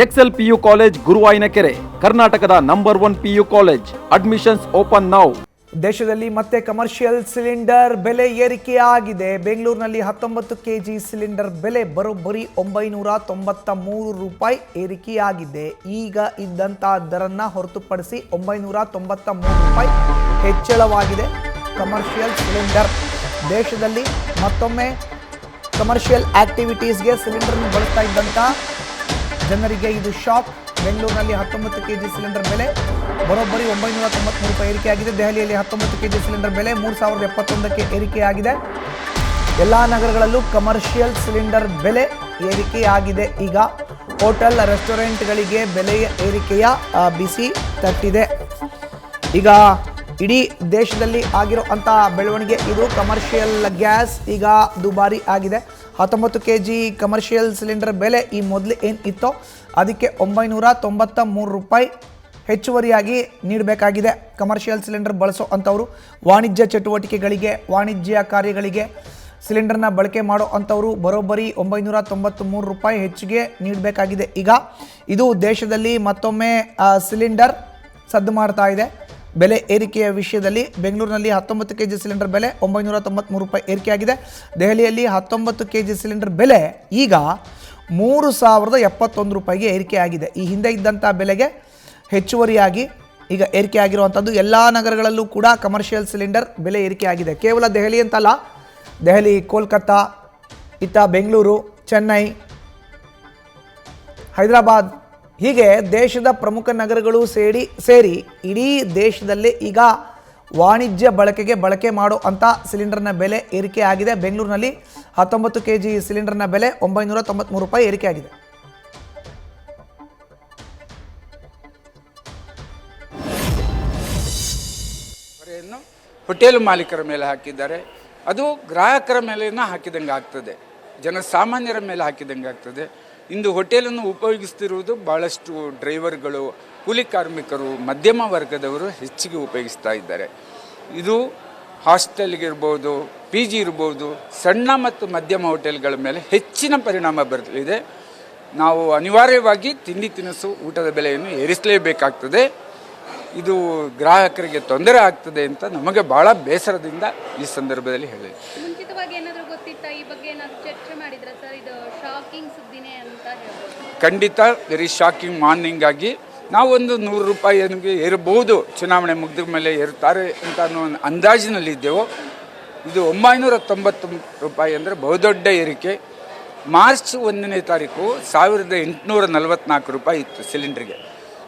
Excel PU college ಗುರುವಾಯಿನಕೆರೆ, ಕರ್ನಾಟಕದ number 1 PU college. Admissions open now. ದೇಶದಲ್ಲಿ ಮತ್ತೆ ಕಮರ್ಷಿಯಲ್ ಸಿಲಿಂಡರ್ ಬೆಲೆ ಏರಿಕೆಯಾಗಿದೆ. ಬೆಂಗಳೂರಿನಲ್ಲಿ 19 kg ಸಿಲಿಂಡರ್ ಬೆಲೆ ಬರೋಬ್ಬರಿ 993 ರೂಪಾಯಿ ಏರಿಕೆಯಾಗಿದೆ. ಈಗ ಇದ್ದಂಥ ದರನ್ನ ಹೊರತುಪಡಿಸಿ 993 ರೂಪಾಯಿ ಹೆಚ್ಚಳವಾಗಿದೆ. ಕಮರ್ಷಿಯಲ್ ಸಿಲಿಂಡರ್ ದೇಶದಲ್ಲಿ ಮತ್ತೊಮ್ಮೆ ಕಮರ್ಷಿಯಲ್ ಆಕ್ಟಿವಿಟೀಸ್ಗೆ ಸಿಲಿಂಡರ್ನ ಬಳಸ್ತಾ ಇದ್ದಂಥ ಜನರಿಗೆ ಇದು ಶಾಕ್. ಬೆಂಗಳೂರಿನಲ್ಲಿ 19 kg ಸಿಲಿಂಡರ್ ಬೆಲೆ ಬರೋಬ್ಬರಿ 993 ರೂಪಾಯಿ ಏರಿಕೆಯಾಗಿದೆ. ದೆಹಲಿಯಲ್ಲಿ 19 kg ಸಿಲಿಂಡರ್ ಬೆಲೆ 3071ಕ್ಕೆ ಏರಿಕೆಯಾಗಿದೆ. ಎಲ್ಲ ನಗರಗಳಲ್ಲೂ ಕಮರ್ಷಿಯಲ್ ಸಿಲಿಂಡರ್ ಬೆಲೆ ಏರಿಕೆಯಾಗಿದೆ. ಈಗ ಹೋಟೆಲ್ ರೆಸ್ಟೋರೆಂಟ್ಗಳಿಗೆ ಬೆಲೆಯ ಏರಿಕೆಯ ಬಿಸಿ ತಟ್ಟಿದೆ. ಈಗ ಇಡೀ ದೇಶದಲ್ಲಿ ಆಗಿರೋ ಅಂಥ ಬೆಳವಣಿಗೆ ಇದು. ಕಮರ್ಷಿಯಲ್ ಗ್ಯಾಸ್ ಈಗ ದುಬಾರಿ ಆಗಿದೆ. 19 kg ಕಮರ್ಷಿಯಲ್ ಸಿಲಿಂಡರ್ ಬೆಲೆ ಈ ಮೊದಲು ಏನು ಇತ್ತೋ ಅದಕ್ಕೆ 993 ರೂಪಾಯಿ ಹೆಚ್ಚುವರಿಯಾಗಿ ನೀಡಬೇಕಾಗಿದೆ. ಕಮರ್ಷಿಯಲ್ ಸಿಲಿಂಡರ್ ಬಳಸೋ ಅಂಥವರು ವಾಣಿಜ್ಯ ಚಟುವಟಿಕೆಗಳಿಗೆ, ವಾಣಿಜ್ಯ ಕಾರ್ಯಗಳಿಗೆ ಸಿಲಿಂಡರ್ನ ಬಳಕೆ ಮಾಡೋ ಅಂಥವರು ಬರೋಬ್ಬರಿ 993 ರೂಪಾಯಿ ಹೆಚ್ಚಿಗೆ ನೀಡಬೇಕಾಗಿದೆ. ಈಗ ಇದು ದೇಶದಲ್ಲಿ ಮತ್ತೊಮ್ಮೆ ಸಿಲಿಂಡರ್ ಸದ್ದು ಮಾಡ್ತಾ ಇದೆ. ಬೆಲೆ ಏರಿಕೆಯ ವಿಷಯದಲ್ಲಿ ಬೆಂಗಳೂರಿನಲ್ಲಿ 19 kg ಸಿಲಿಂಡರ್ ಬೆಲೆ 993 ರೂಪಾಯಿ ಏರಿಕೆಯಾಗಿದೆ. ದೆಹಲಿಯಲ್ಲಿ 19 kg ಸಿಲಿಂಡರ್ ಬೆಲೆ ಈಗ 3071 ರೂಪಾಯಿಗೆ ಏರಿಕೆಯಾಗಿದೆ. ಈ ಹಿಂದೆ ಇದ್ದಂಥ ಬೆಲೆಗೆ ಹೆಚ್ಚುವರಿಯಾಗಿ ಈಗ ಏರಿಕೆ ಆಗಿರುವಂಥದ್ದು. ಎಲ್ಲ ನಗರಗಳಲ್ಲೂ ಕೂಡ ಕಮರ್ಷಿಯಲ್ ಸಿಲಿಂಡರ್ ಬೆಲೆ ಏರಿಕೆಯಾಗಿದೆ. ಕೇವಲ ದೆಹಲಿ ಅಂತಲ್ಲ, ದೆಹಲಿ, ಕೋಲ್ಕತ್ತಾ, ಇತ್ತ ಬೆಂಗಳೂರು, ಚೆನ್ನೈ, ಹೈದರಾಬಾದ್, ಹೀಗೆ ದೇಶದ ಪ್ರಮುಖ ನಗರಗಳು ಸೇರಿ ಇಡೀ ದೇಶದಲ್ಲಿ ಈಗ ವಾಣಿಜ್ಯ ಬಳಕೆ ಮಾಡೋ ಅಂಥ ಸಿಲಿಂಡರ್ನ ಬೆಲೆ ಏರಿಕೆ ಆಗಿದೆ. ಬೆಂಗಳೂರಿನಲ್ಲಿ 19 kg ಸಿಲಿಂಡರ್ನ ಬೆಲೆ 993 ರೂಪಾಯಿ ಏರಿಕೆ ಆಗಿದೆ. ಹೋಟೆಲ್ ಮಾಲೀಕರ ಮೇಲೆ ಹಾಕಿದ್ದಾರೆ. ಅದು ಗ್ರಾಹಕರ ಮೇಲೇನ ಹಾಕಿದಂಗೆ ಆಗ್ತದೆ, ಜನಸಾಮಾನ್ಯರ ಮೇಲೆ ಹಾಕಿದಂಗೆ ಆಗ್ತದೆ. ಇಂದು ಹೋಟೆಲನ್ನು ಉಪಯೋಗಿಸ್ತಿರುವುದು ಭಾಳಷ್ಟು ಡ್ರೈವರ್ಗಳು, ಕೂಲಿ ಕಾರ್ಮಿಕರು, ಮಧ್ಯಮ ವರ್ಗದವರು ಹೆಚ್ಚಿಗೆ ಉಪಯೋಗಿಸ್ತಾ ಇದ್ದಾರೆ. ಇದು ಹಾಸ್ಟೆಲ್ಗಿರ್ಬೋದು, PG ಇರ್ಬೋದು, ಸಣ್ಣ ಮತ್ತು ಮಧ್ಯಮ ಹೋಟೆಲ್ಗಳ ಮೇಲೆ ಹೆಚ್ಚಿನ ಪರಿಣಾಮ ಬರಲಿದೆ. ನಾವು ಅನಿವಾರ್ಯವಾಗಿ ತಿಂಡಿ ತಿನಿಸು ಊಟದ ಬೆಲೆಯನ್ನು ಏರಿಸಲೇಬೇಕಾಗ್ತದೆ. ಇದು ಗ್ರಾಹಕರಿಗೆ ತೊಂದರೆ ಆಗ್ತದೆ ಅಂತ ನಮಗೆ ಭಾಳ ಬೇಸರದಿಂದ ಈ ಸಂದರ್ಭದಲ್ಲಿ ಹೇಳಿದೆ. ಮುಂಚಿತವಾಗಿ ಏನಾದರೂ ಗೊತ್ತಿತ್ತಾ ಈ ಬಗ್ಗೆ? ಏನಾದರೂ ಚರ್ಚೆ ಮಾಡಿದ್ರ ಸರ್? ಇದು ಶಾಕಿಂಗ್ ಸುದ್ದಿನೇ ಅಂತ ಹೇಳ್ಬೋದು. ಖಂಡಿತ ವೆರಿ ಶಾಕಿಂಗ್. ಮಾರ್ನಿಂಗ್ ಆಗಿ ನಾವೊಂದು 100 ರೂಪಾಯಿಗೆ ಏರಬಹುದು, ಚುನಾವಣೆ ಮುಗಿದ ಮೇಲೆ ಏರುತ್ತಾರೆ ಅಂತ ಅನ್ನೋ ಅಂದಾಜಿನಲ್ಲಿದ್ದೆವು. ಇದು 990 ರೂಪಾಯಿ ಅಂದರೆ ಬಹುದೊಡ್ಡ ಏರಿಕೆ. ಮಾರ್ಚ್ 1ನೇ ತಾರೀಕು 1844 ರೂಪಾಯಿ ಇತ್ತು ಸಿಲಿಂಡ್ರಿಗೆ.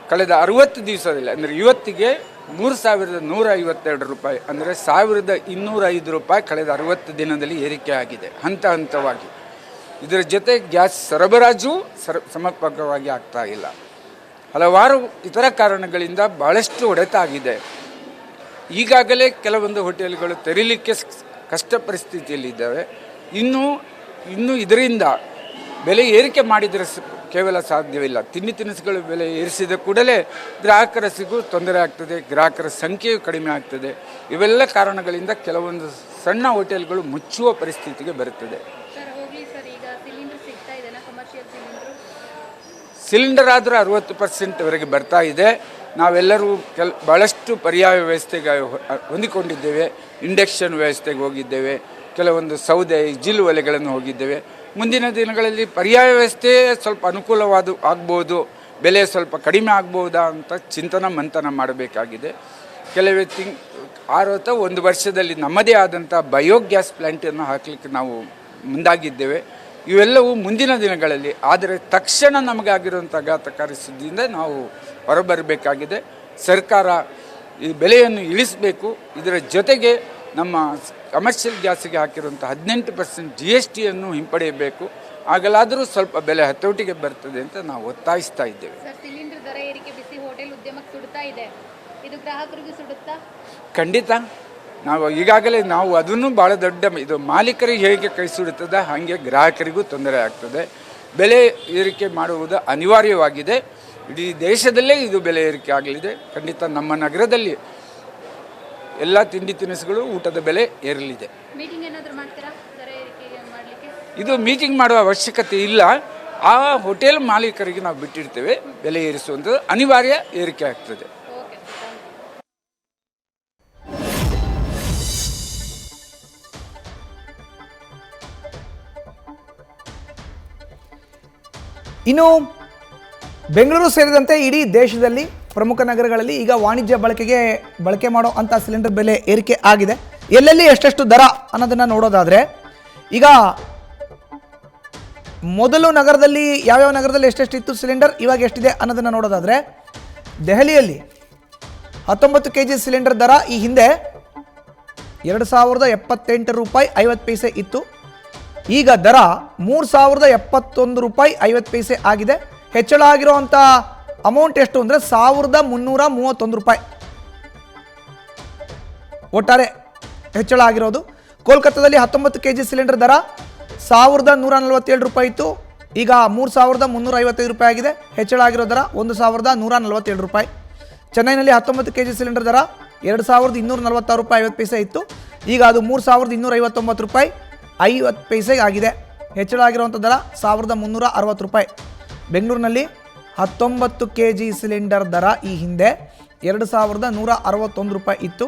ಕಳೆದ 60 ದಿವಸದಲ್ಲಿ ಅಂದರೆ ಇವತ್ತಿಗೆ 3152 ರೂಪಾಯಿ, ಅಂದರೆ 1205 ರೂಪಾಯಿ ಕಳೆದ 60 ದಿನದಲ್ಲಿ ಏರಿಕೆ ಆಗಿದೆ ಹಂತ ಹಂತವಾಗಿ. ಇದರ ಜೊತೆ ಗ್ಯಾಸ್ ಸರಬರಾಜು ಸಮರ್ಪಕವಾಗಿ ಆಗ್ತಾ ಇಲ್ಲ. ಹಲವಾರು ಇತರ ಕಾರಣಗಳಿಂದ ಭಾಳಷ್ಟು ಹೊಡೆತ ಆಗಿದೆ. ಈಗಾಗಲೇ ಕೆಲವೊಂದು ಹೋಟೆಲ್ಗಳು ತೆರೀಲಿಕ್ಕೆ ಕಷ್ಟ ಪರಿಸ್ಥಿತಿಯಲ್ಲಿದ್ದಾವೆ. ಇನ್ನು ಇದರಿಂದ ಬೆಲೆ ಏರಿಕೆ ಮಾಡಿದರೆ ಕೇವಲ ಸಾಧ್ಯವಿಲ್ಲ. ತಿಂಡಿ ತಿನಿಸುಗಳ ಬೆಲೆ ಏರಿಸಿದ ಕೂಡಲೇ ಗ್ರಾಹಕರ ತೊಂದರೆ ಆಗ್ತದೆ, ಗ್ರಾಹಕರ ಸಂಖ್ಯೆಯು ಕಡಿಮೆ ಆಗ್ತದೆ. ಇವೆಲ್ಲ ಕಾರಣಗಳಿಂದ ಕೆಲವೊಂದು ಸಣ್ಣ ಹೋಟೆಲ್ಗಳು ಮುಚ್ಚುವ ಪರಿಸ್ಥಿತಿಗೆ ಬರುತ್ತದೆ. ಸಿಲಿಂಡರ್ ಆದರೂ 60% ವರೆಗೆ ಬರ್ತಾ ಇದೆ. ನಾವೆಲ್ಲರೂ ಭಾಳಷ್ಟು ಪರ್ಯಾಯ ವ್ಯವಸ್ಥೆಗೆ ಹೊಂದಿಕೊಂಡಿದ್ದೇವೆ. ಇಂಡಕ್ಷನ್ ವ್ಯವಸ್ಥೆಗೆ ಹೋಗಿದ್ದೇವೆ, ಕೆಲವೊಂದು ಸೌದೆ ಜಿಲ್ ಒಲೆಗಳನ್ನು ಹೋಗಿದ್ದೇವೆ. ಮುಂದಿನ ದಿನಗಳಲ್ಲಿ ಪರ್ಯಾಯ ವ್ಯವಸ್ಥೆ ಸ್ವಲ್ಪ ಆಗ್ಬೋದು, ಬೆಲೆ ಸ್ವಲ್ಪ ಕಡಿಮೆ ಆಗ್ಬೋದಾ ಅಂತ ಮಂಥನ ಮಾಡಬೇಕಾಗಿದೆ. ಕೆಲವೇ 1 ವರ್ಷದಲ್ಲಿ ನಮ್ಮದೇ ಆದಂಥ ಬಯೋಗ್ಯಾಸ್ ಪ್ಲ್ಯಾಂಟನ್ನು ಹಾಕಲಿಕ್ಕೆ ನಾವು ಮುಂದಾಗಿದ್ದೇವೆ. ಇವೆಲ್ಲವೂ ಮುಂದಿನ ದಿನಗಳಲ್ಲಿ, ಆದರೆ ತಕ್ಷಣ ನಮಗಾಗಿರುವಂಥ ಆಘಾತಕಾರಿ ಸುದ್ದಿಯಿಂದ ನಾವು ಹೊರಬರಬೇಕಾಗಿದೆ. ಸರ್ಕಾರ ಈ ಬೆಲೆಯನ್ನು ಇಳಿಸಬೇಕು. ಇದರ ಜೊತೆಗೆ ನಮ್ಮ ಕಮರ್ಷಿಯಲ್ ಗ್ಯಾಸಿಗೆ ಹಾಕಿರುವಂಥ 18% GSTಯನ್ನು ಹಿಂಪಡೆಯಬೇಕು. ಆಗಲಾದರೂ ಸ್ವಲ್ಪ ಬೆಲೆ ಹತೋಟಿಗೆ ಬರ್ತದೆ ಅಂತ ನಾವು ಒತ್ತಾಯಿಸ್ತಾ ಇದ್ದೇವೆ. ಸಿಲಿಂಡರ್ ದರ ಏರಿಕೆ ಬಿಸಿ ಹೋಟೆಲ್ ಉದ್ಯಮಕ್ಕೆ ಸುಡುತ್ತಾ ಇದೆ. ಇದು ಗ್ರಾಹಕರಿಗೆ ಸುಡುತ್ತಾ? ಖಂಡಿತ. ಈಗಾಗಲೇ ನಾವು ಅದನ್ನು ಭಾಳ ದೊಡ್ಡ ಇದು ಮಾಲೀಕರಿಗೆ ಹೇಗೆ ಕೈ ಸುಡುತ್ತದೆ ಹಾಗೆ ಗ್ರಾಹಕರಿಗೂ ತೊಂದರೆ ಆಗ್ತದೆ. ಬೆಲೆ ಏರಿಕೆ ಮಾಡುವುದು ಅನಿವಾರ್ಯವಾಗಿದೆ. ಇಡೀ ದೇಶದಲ್ಲೇ ಇದು ಬೆಲೆ ಏರಿಕೆ ಆಗಲಿದೆ. ಖಂಡಿತ ನಮ್ಮ ನಗರದಲ್ಲಿ ಎಲ್ಲ ತಿಂಡಿ ತಿನಿಸುಗಳು ಊಟದ ಬೆಲೆ ಏರಲಿದೆ. ಮೀಟಿಂಗ್ ಏನಾದರೂ ಮಾಡ್ತೀರಾ ದರ ಏರಿಕೆ ಮಾಡಲಿಕ್ಕೆ? ಇದು ಮೀಟಿಂಗ್ ಮಾಡುವ ಅವಶ್ಯಕತೆ ಇಲ್ಲ. ಆ ಹೋಟೆಲ್ ಮಾಲೀಕರಿಗೆ ನಾವು ಬಿಟ್ಟಿರ್ತೇವೆ. ಬೆಲೆ ಏರಿಸುವಂಥದ್ದು ಅನಿವಾರ್ಯ ಏರಿಕೆ ಆಗ್ತದೆ. Okay sir. ಇನ್ನು ಬೆಂಗಳೂರು ಸೇರಿದಂತೆ ಇಡೀ ದೇಶದಲ್ಲಿ ಪ್ರಮುಖ ನಗರಗಳಲ್ಲಿ ಈಗ ವಾಣಿಜ್ಯ ಬಳಕೆ ಮಾಡೋ ಅಂಥ ಸಿಲಿಂಡರ್ ಬೆಲೆ ಏರಿಕೆ ಆಗಿದೆ. ಎಲ್ಲೆಲ್ಲಿ ಎಷ್ಟೆಷ್ಟು ದರ ಅನ್ನೋದನ್ನು ನೋಡೋದಾದರೆ, ಈಗ ಮೊದಲು ನಗರದಲ್ಲಿ ಯಾವ್ಯಾವ ನಗರದಲ್ಲಿ ಎಷ್ಟೆಷ್ಟು ಇತ್ತು ಸಿಲಿಂಡರ್, ಇವಾಗ ಎಷ್ಟಿದೆ ಅನ್ನೋದನ್ನು ನೋಡೋದಾದರೆ, ದೆಹಲಿಯಲ್ಲಿ 19 kg ಸಿಲಿಂಡರ್ ದರ ಈ ಹಿಂದೆ 2078 ರೂಪಾಯಿ 50 ಪೈಸೆ ಇತ್ತು. ಈಗ ದರ 3071 ರೂಪಾಯಿ 50 ಪೈಸೆ ಆಗಿದೆ. ಹೆಚ್ಚಳ ಆಗಿರುವಂಥ ಅಮೌಂಟ್ ಎಷ್ಟು ಅಂದರೆ 1331 ರೂಪಾಯಿ ಒಟ್ಟಾರೆ ಹೆಚ್ಚಳ ಆಗಿರೋದು. ಕೋಲ್ಕತ್ತಾದಲ್ಲಿ 19 kg ಸಿಲಿಂಡರ್ ದರ 1147 ರೂಪಾಯಿ ಇತ್ತು. ಈಗ 3355 ರೂಪಾಯಿ ಆಗಿದೆ. ಹೆಚ್ಚಳ ಆಗಿರೋ ದರ 1147 ರೂಪಾಯಿ. ಚೆನ್ನೈನಲ್ಲಿ 19 kg ಸಿಲಿಂಡರ್ ದರ 2246 ರೂಪಾಯಿ 50 ಪೈಸೆ ಇತ್ತು. ಈಗ ಅದು 3259 ರೂಪಾಯಿ 50 ಪೈಸೆ ಆಗಿದೆ. ಹೆಚ್ಚಳ ಆಗಿರುವಂಥ ದರ 1360 ರೂಪಾಯಿ. ಬೆಂಗಳೂರಿನಲ್ಲಿ 19 kg ಸಿಲಿಂಡರ್ ದರ ಈ ಹಿಂದೆ 2161 ರೂಪಾಯಿ ಇತ್ತು.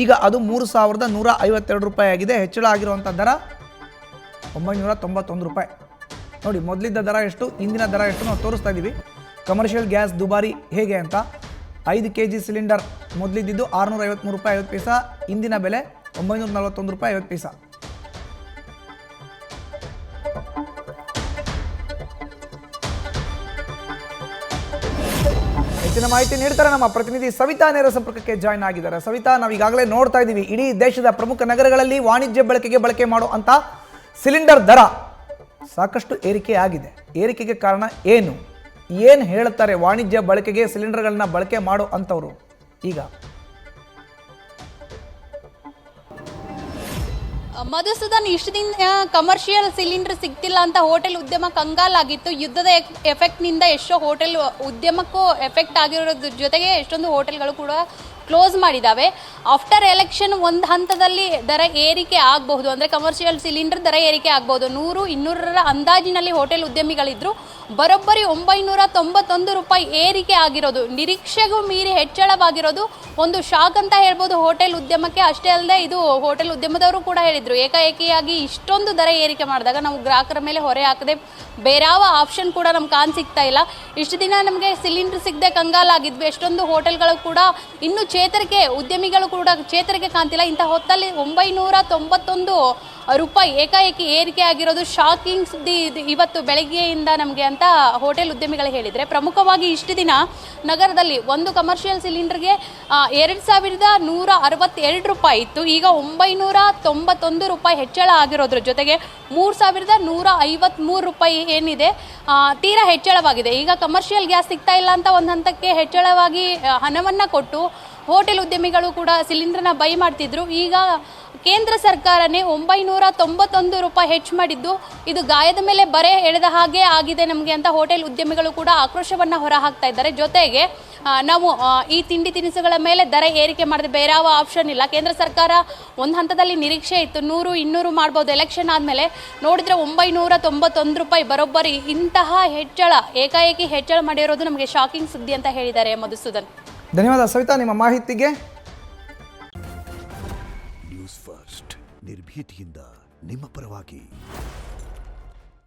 ಈಗ ಅದು 3152 ರೂಪಾಯಿ ಆಗಿದೆ. ಹೆಚ್ಚಳ ಆಗಿರುವಂಥ ದರ 991 ರೂಪಾಯಿ. ನೋಡಿ, ಮೊದಲಿದ್ದ ದರ ಎಷ್ಟು, ಇಂದಿನ ದರ ಎಷ್ಟು ನಾವು ತೋರಿಸ್ತಾ ಇದ್ದೀವಿ. ಕಮರ್ಷಿಯಲ್ ಗ್ಯಾಸ್ ದುಬಾರಿ ಹೇಗೆ ಅಂತ. 5 kg ಸಿಲಿಂಡರ್ ಮೊದಲಿದ್ದಿದ್ದು 653 ರೂಪಾಯಿ 50 ಪೈಸಾ, ಇಂದಿನ ಬೆಲೆ 941 ರೂಪಾಯಿ 50 ಪೈಸಾ. ಹೆಚ್ಚಿನ ಮಾಹಿತಿ ನೀಡ್ತಾರೆ ನಮ್ಮ ಪ್ರತಿನಿಧಿ ಸವಿತಾ. ನೇರ ಸಂಪರ್ಕಕ್ಕೆ ಜಾಯ್ನ್ ಆಗಿದ್ದಾರೆ. ಸವಿತಾ, ನಾವು ಈಗಾಗಲೇ ನೋಡ್ತಾ ಇದ್ದೀವಿ, ಇಡೀ ದೇಶದ ಪ್ರಮುಖ ನಗರಗಳಲ್ಲಿ ವಾಣಿಜ್ಯ ಬಳಕೆ ಮಾಡೋ ಅಂತ ಸಿಲಿಂಡರ್ ದರ ಸಾಕಷ್ಟು ಏರಿಕೆ ಆಗಿದೆ. ಏರಿಕೆಗೆ ಕಾರಣ ಏನು ಹೇಳ್ತಾರೆ ವಾಣಿಜ್ಯ ಬಳಕೆಗೆ ಸಿಲಿಂಡರ್ಗಳನ್ನ ಬಳಕೆ ಮಾಡೋ ಅಂಥವ್ರು? ಈಗ ಮಧುಸೂದನ್, ಇಷ್ಟು ದಿನ ಕಮರ್ಷಿಯಲ್ ಸಿಲಿಂಡರ್ ಸಿಗ್ತಿಲ್ಲ ಅಂತ ಹೋಟೆಲ್ ಉದ್ಯಮ ಕಂಗಾಲಾಗಿತ್ತು. ಯುದ್ಧದ ಎಫೆಕ್ಟ್ನಿಂದ ಎಷ್ಟೋ ಹೋಟೆಲ್ ಉದ್ಯಮಕ್ಕೂ ಎಫೆಕ್ಟ್ ಆಗಿರೋದ್ರ ಜೊತೆಗೆ ಎಷ್ಟೊಂದು ಹೋಟೆಲ್ಗಳು ಕೂಡ ಕ್ಲೋಸ್ ಮಾಡಿದ್ದಾವೆ. ಆಫ್ಟರ್ ಎಲೆಕ್ಷನ್ ಒಂದು ಹಂತದಲ್ಲಿ ದರ ಏರಿಕೆ ಆಗಬಹುದು, ಅಂದರೆ ಕಮರ್ಷಿಯಲ್ ಸಿಲಿಂಡರ್ ದರ ಏರಿಕೆ ಆಗಬಹುದು. 100-200 ಅಂದಾಜಿನಲ್ಲಿ ಹೋಟೆಲ್ ಉದ್ಯಮಿಗಳಿದ್ರು. ಬರೋಬ್ಬರಿ 991 ರೂಪಾಯಿ ಏರಿಕೆ ಆಗಿರೋದು, ನಿರೀಕ್ಷೆಗೂ ಮೀರಿ ಹೆಚ್ಚಳವಾಗಿರೋದು ಒಂದು ಶಾಕ್ ಅಂತ ಹೇಳ್ಬೋದು ಹೋಟೆಲ್ ಉದ್ಯಮಕ್ಕೆ. ಅಷ್ಟೇ ಅಲ್ಲದೆ ಇದು ಹೋಟೆಲ್ ಉದ್ಯಮದವರು ಕೂಡ ಹೇಳಿದರು, ಏಕಾಏಕಿಯಾಗಿ ಇಷ್ಟೊಂದು ದರ ಏರಿಕೆ ಮಾಡಿದಾಗ ನಾವು ಗ್ರಾಹಕರ ಮೇಲೆ ಹೊರೆ ಹಾಕದೆ ಬೇರಾವ ಆಪ್ಷನ್ ಕೂಡ ನಮ್ಗೆ ಸಿಗ್ತಾ ಇಲ್ಲ. ಇಷ್ಟು ದಿನ ನಮಗೆ ಸಿಲಿಂಡರ್ ಸಿಗದೆ ಕಂಗಾಲಾಗಿದ್ವಿ. ಎಷ್ಟೊಂದು ಹೋಟೆಲ್ಗಳು ಕೂಡ ಇನ್ನೂ ಚೇತರಿಕೆ, ಉದ್ಯಮಿಗಳು ಕೂಡ ಚೇತರಿಕೆ ಕಾಣ್ತಿಲ್ಲ. ಇಂಥ ಹೊತ್ತಲ್ಲಿ 991 ರೂಪಾಯಿ ಏಕಾಏಕಿ ಏರಿಕೆ ಆಗಿರೋದು ಶಾಕಿಂಗ್ ಸುದ್ದಿ ಇವತ್ತು ಬೆಳಗ್ಗೆಯಿಂದ ನಮಗೆ ಅಂತ ಹೋಟೆಲ್ ಉದ್ಯಮಿಗಳು ಹೇಳಿದರೆ. ಪ್ರಮುಖವಾಗಿ ಇಷ್ಟು ದಿನ ನಗರದಲ್ಲಿ ಒಂದು ಕಮರ್ಷಿಯಲ್ ಸಿಲಿಂಡರ್ಗೆ 2162 ರೂಪಾಯಿ ಇತ್ತು. ಈಗ 991 ರೂಪಾಯಿ ಹೆಚ್ಚಳ ಆಗಿರೋದ್ರ ಜೊತೆಗೆ 3153 ರೂಪಾಯಿ ಏನಿದೆ ತೀರಾ ಹೆಚ್ಚಳವಾಗಿದೆ. ಈಗ ಕಮರ್ಷಿಯಲ್ ಗ್ಯಾಸ್ ಸಿಗ್ತಾ ಇಲ್ಲ ಅಂತ ಒಂದು ಹಂತಕ್ಕೆ ಹೆಚ್ಚಳವಾಗಿ ಹಣವನ್ನು ಕೊಟ್ಟು ಹೋಟೆಲ್ ಉದ್ಯಮಿಗಳು ಕೂಡ ಸಿಲಿಂಡರ್ನ ಬೈ ಮಾಡ್ತಿದ್ರು. ಈಗ ಕೇಂದ್ರ ಸರ್ಕಾರನೇ 991 ರೂಪಾಯಿ ಹೆಚ್ಚು ಮಾಡಿದ್ದು ಇದು ಗಾಯದ ಮೇಲೆ ಬರೆ ಎಳೆದ ಹಾಗೆ ಆಗಿದೆ ನಮಗೆ ಅಂತ ಹೋಟೆಲ್ ಉದ್ಯಮಿಗಳು ಕೂಡ ಆಕ್ರೋಶವನ್ನು ಹೊರಹಾಕ್ತಾ ಇದ್ದಾರೆ. ಜೊತೆಗೆ ನಾವು ಈ ತಿಂಡಿ ತಿನಿಸುಗಳ ಮೇಲೆ ದರ ಏರಿಕೆ ಮಾಡಿದ್ರೆ ಬೇರೆ ಯಾವ ಆಪ್ಷನ್ ಇಲ್ಲ. ಕೇಂದ್ರ ಸರ್ಕಾರ ಒಂದು ಹಂತದಲ್ಲಿ ನಿರೀಕ್ಷೆ ಇತ್ತು 100-200 ಮಾಡ್ಬೋದು, ಎಲೆಕ್ಷನ್ ಆದಮೇಲೆ ನೋಡಿದರೆ 991 ರೂಪಾಯಿ ಬರೋಬ್ಬರಿ ಇಂತಹ ಹೆಚ್ಚಳ ಏಕಾಏಕಿ ಹೆಚ್ಚಳ ಮಾಡಿರೋದು ನಮಗೆ ಶಾಕಿಂಗ್ ಸುದ್ದಿ ಅಂತ ಹೇಳಿದ್ದಾರೆ ಮಧುಸೂದನ್. ಧನ್ಯವಾದ ಸವಿತಾ ನಿಮ್ಮ ಮಾಹಿತಿಗೆ. ನ್ಯೂಸ್ ಫಸ್ಟ್ ನಿರ್ಭೀತಿಯಿಂದ ನಿಮ್ಮ ಪರವಾಗಿ.